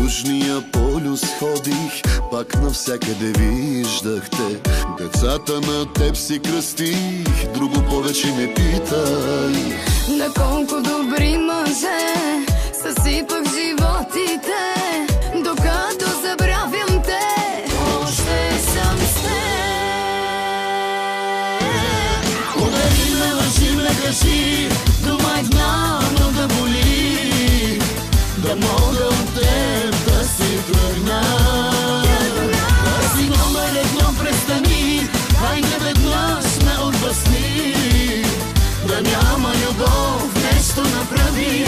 Южния полюс ходих, пак навсякъде виждахте. Децата на теб си кръстих, друго повече не питай. На колко добри мъже съсипах животите, докато забравям те, още съм с теб. Удари ме, лъжи ме, кажи, думай знам да боли, да мога от теб да си тръгна. Да си номер едно, престани, хайде веднъж ме отбъсни, да няма любов, нещо направи.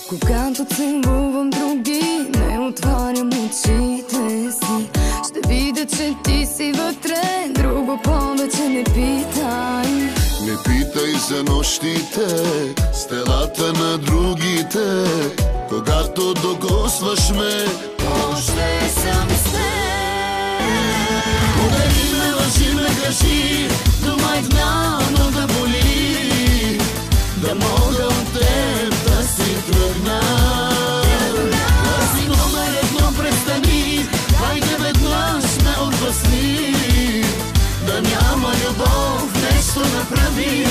Когато целувам други, не отварям очите си. Ще видя, че ти си вътре, друго повече не питай. Не питай за нощите, стелата на другите. Когато докосваш ме, още съм с теб. удари ме, лъжи ме, кажи, думай знам да боли, да мога от теб да си тръгна. Да си номер едно, престани, хайде веднъж ме отбъсни, да няма любов, нещо направи.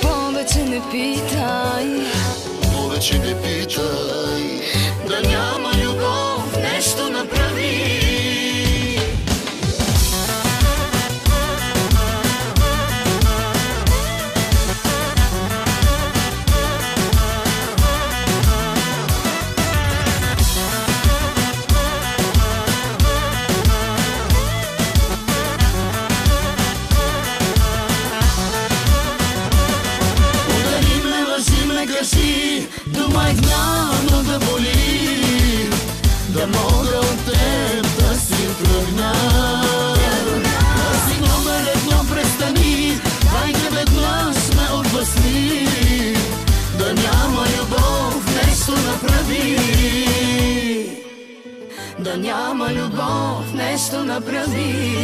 Повече не питай, Повече не питай, да няма любов, нещо направи. кажи, думай знам да боли, да мога от теб да си тръгна. Да си номер едно, престани, хайде веднъж ме отблъсни, да няма любов, нещо направи. Да няма любов, нещо направи.